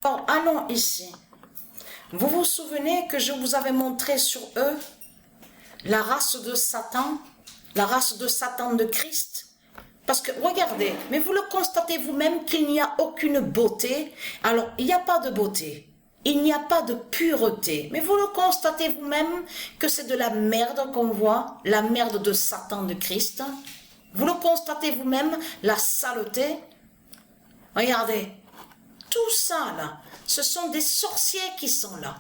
Alors, allons ici. Vous vous souvenez que je vous avais montré sur eux la race de Satan de Christ? Parce que, regardez, mais vous le constatez vous-même qu'il n'y a aucune beauté. Alors, il n'y a pas de beauté. Il n'y a pas de pureté. Mais vous le constatez vous-même que c'est de la merde qu'on voit, la merde de Satan de Christ. Vous le constatez vous-même, la saleté. Regardez, tout ça là, ce sont des sorciers qui sont là.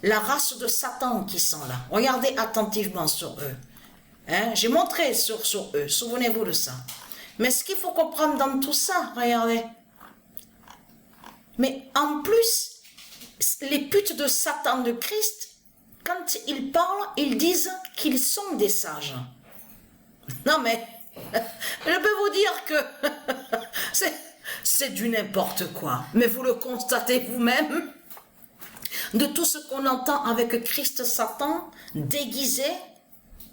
La race de Satan qui sont là. Regardez attentivement sur eux. Hein? J'ai montré sur eux, souvenez-vous de ça. Mais ce qu'il faut comprendre dans tout ça, regardez. Mais en plus, les putes de Satan de Christ, quand ils parlent, ils disent qu'ils sont des sages. Non mais, je peux vous dire que c'est du n'importe quoi. Mais vous le constatez vous-même, de tout ce qu'on entend avec Christ Satan, déguisé,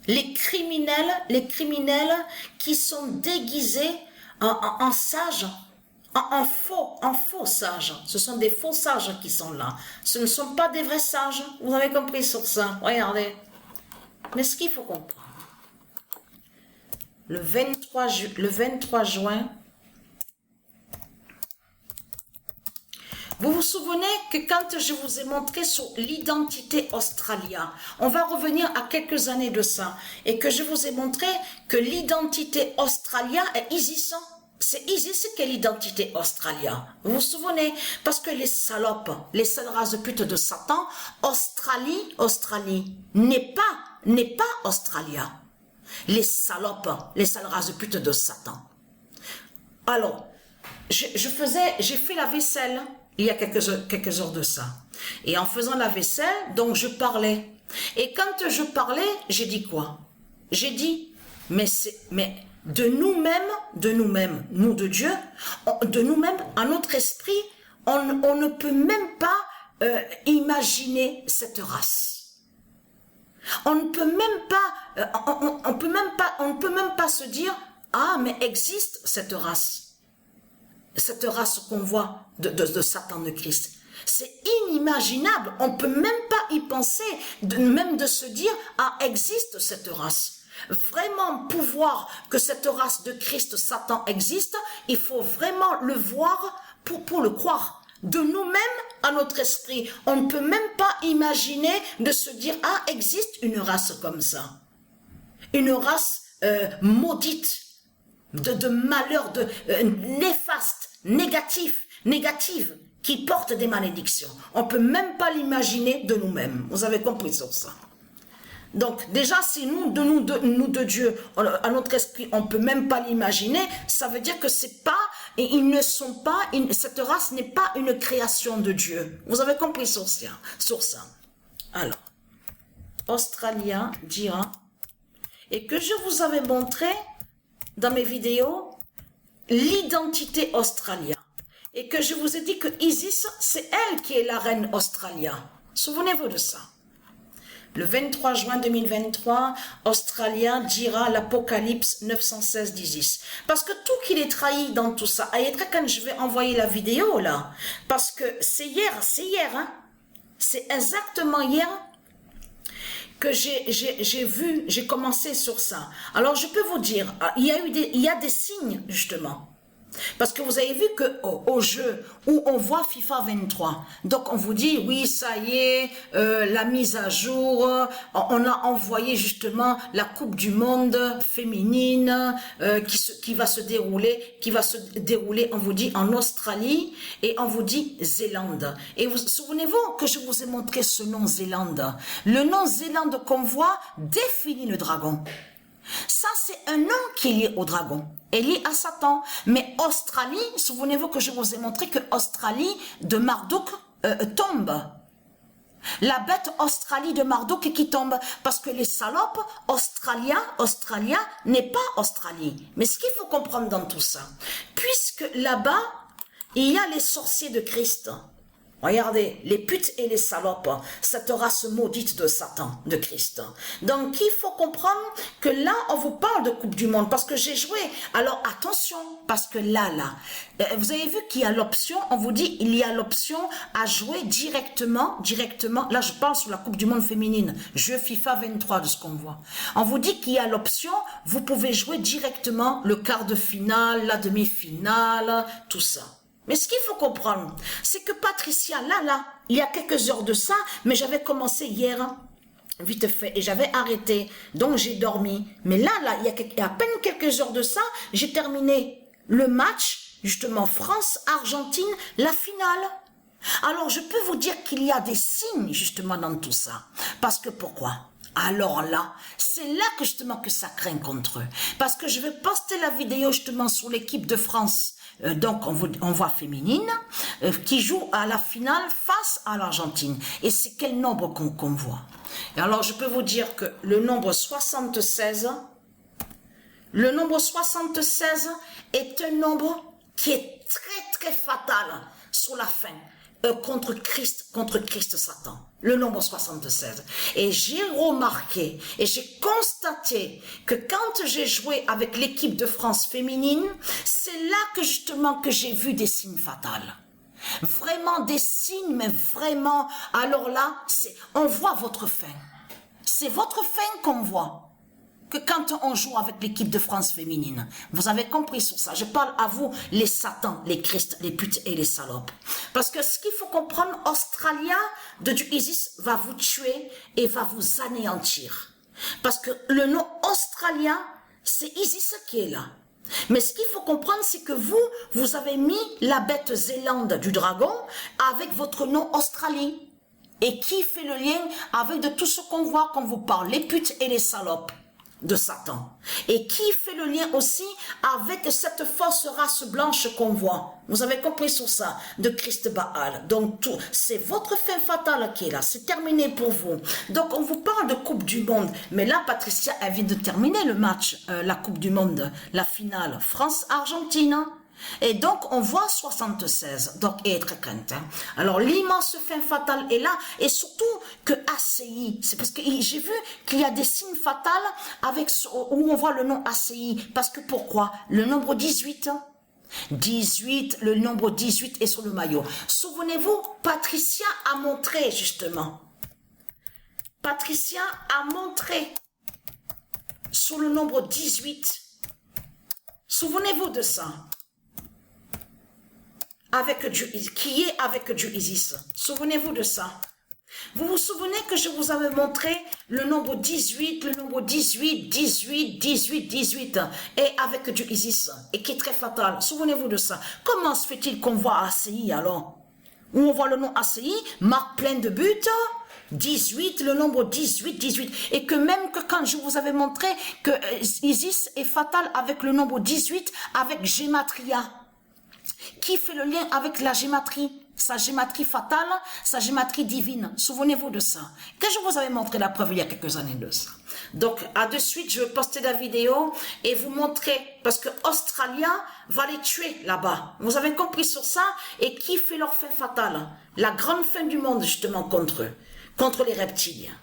les criminels qui sont déguisés en sages, en faux sages. Ce sont des faux sages qui sont là. Ce ne sont pas des vrais sages. Vous avez compris sur ça. Regardez. Mais ce qu'il faut comprendre. Le 23 juin, vous vous souvenez que quand je vous ai montré sur l'identité Australia, on va revenir à quelques années de ça, et que je vous ai montré que l'identité Australia est Isis. C'est Isis qui est l'identité Australia. Vous vous souvenez? Parce que les salopes, les sales races de pute de Satan, Australie n'est pas Australia. Les salopes, les sales races de pute de Satan. Alors, j'ai fait la vaisselle il y a quelques heures de ça. Et en faisant la vaisselle, donc je parlais. Et quand je parlais, j'ai dit quoi? J'ai dit, mais de nous-mêmes, nous de Dieu, de nous-mêmes, à notre esprit, on ne peut même pas imaginer cette race. On ne peut même pas, on peut même pas se dire, ah, mais existe cette race. Cette race qu'on voit de Satan de Christ. C'est inimaginable. On ne peut même pas y penser, même de se dire, ah, existe cette race. Vraiment pouvoir que cette race de Christ, Satan existe, il faut vraiment le voir pour le croire. De nous-mêmes à notre esprit, on ne peut même pas imaginer de se dire, ah, existe une race comme ça. Une race maudite. De malheur, néfaste, négative, qui porte des malédictions. On ne peut même pas l'imaginer de nous-mêmes. Vous avez compris sur ça. Donc, déjà, si nous de Dieu, à notre esprit, on ne peut même pas l'imaginer, ça veut dire que c'est pas, et ils ne sont pas, cette race n'est pas une création de Dieu. Vous avez compris sur ça. Alors, Australia dira, et que je vous avais montré, dans mes vidéos, l'identité Australia. Et que je vous ai dit que Isis, c'est elle qui est la reine Australia. Souvenez-vous de ça. Le 23 juin 2023, Australia dira l'Apocalypse 916 d'Isis. Parce que tout qu'il est trahi dans tout ça, et quand je vais envoyer la vidéo là, parce que c'est hier, hein. C'est exactement hier que j'ai commencé sur ça. Alors je peux vous dire, il y a des signes justement. Parce que vous avez vu que au jeu où on voit FIFA 23, donc on vous dit oui ça y est, la mise à jour, on a envoyé justement la Coupe du Monde féminine qui va se dérouler, on vous dit en Australie et on vous dit Zélande. Et vous souvenez-vous que je vous ai montré ce nom Zélande. Le nom Zélande qu'on voit définit le dragon. Ça, c'est un nom qui est lié au dragon, est lié à Satan. Mais Australie, souvenez-vous que je vous ai montré que Australie de Marduk tombe. La bête Australie de Marduk qui tombe. Parce que les salopes, Australia n'est pas Australie. Mais ce qu'il faut comprendre dans tout ça, puisque là-bas, il y a les sorciers de Christ. Regardez, les putes et les salopes, cette race maudite de Satan, de Christ. Donc, il faut comprendre que là, on vous parle de Coupe du Monde, parce que j'ai joué. Alors, attention, parce que là, vous avez vu qu'il y a l'option, on vous dit, il y a l'option à jouer directement, là, je parle sur la Coupe du Monde féminine, jeu FIFA 23 de ce qu'on voit. On vous dit qu'il y a l'option, vous pouvez jouer directement le quart de finale, la demi-finale, tout ça. Mais ce qu'il faut comprendre, c'est que Patricia, là, il y a quelques heures de ça, mais j'avais commencé hier, vite fait, et j'avais arrêté, donc j'ai dormi. Mais là, il y a à peine quelques heures de ça, j'ai terminé le match, justement, France-Argentine, la finale. Alors, je peux vous dire qu'il y a des signes, justement, dans tout ça. Parce que pourquoi ? Alors là, c'est là que justement que ça craint contre eux. Parce que je vais poster la vidéo justement sur l'équipe de France, donc on voit féminine, qui joue à la finale face à l'Argentine. Et c'est quel nombre qu'on voit? Et alors je peux vous dire que le nombre 76 est un nombre qui est très fatal sur la fin. Contre Christ Satan, le nombre 76. Et j'ai remarqué et j'ai constaté que quand j'ai joué avec l'équipe de France féminine, c'est là que justement que j'ai vu des signes fatals. Vraiment des signes, mais vraiment, alors là, on voit votre fin. C'est votre fin qu'on voit. Que quand on joue avec l'équipe de France féminine, vous avez compris sur ça. Je parle à vous, les satans, les Christ, les putes et les salopes. Parce que ce qu'il faut comprendre, Australia de du ISIS va vous tuer et va vous anéantir. Parce que le nom Australia, c'est ISIS qui est là. Mais ce qu'il faut comprendre, c'est que vous avez mis la bête zélande du dragon avec votre nom Australie. Et qui fait le lien avec de tout ce qu'on voit, qu'on vous parle, les putes et les salopes de Satan. Et qui fait le lien aussi avec cette fausse race blanche qu'on voit. Vous avez compris sur ça, de Christ Baal. Donc tout, c'est votre fin fatale qui est là, c'est terminé pour vous. Donc on vous parle de Coupe du Monde, mais là Patricia, elle vient de terminer le match, la Coupe du Monde, la finale, France-Argentine. Et donc, on voit 76, donc, et très crainte. Hein. Alors, l'immense fin fatale est là, et surtout que ACI, c'est parce que j'ai vu qu'il y a des signes fatals avec, où on voit le nom ACI, parce que pourquoi? Le nombre 18, le nombre 18 est sur le maillot. Souvenez-vous, Patricia a montré, justement. Patricia a montré sur le nombre 18. Souvenez-vous de ça. Qui est avec du ISIS. Souvenez-vous de ça. Vous vous souvenez que je vous avais montré le nombre 18, et avec du ISIS, et qui est très fatal. Souvenez-vous de ça. Comment se fait-il qu'on voit ACI alors? Où on voit le nom ACI, marque plein de buts, 18, le nombre 18, et que même que quand je vous avais montré que ISIS est fatal avec le nombre 18, avec Gematria. Qui fait le lien avec la gématrie, sa gématrie fatale, sa gématrie divine. Souvenez-vous de ça. Que je vous avais montré la preuve il y a quelques années de ça. Donc, à de suite, je vais poster la vidéo et vous montrer, parce que Australia va les tuer là-bas. Vous avez compris sur ça? Et qui fait leur fin fatale? La grande fin du monde, justement, contre eux, contre les reptiliens.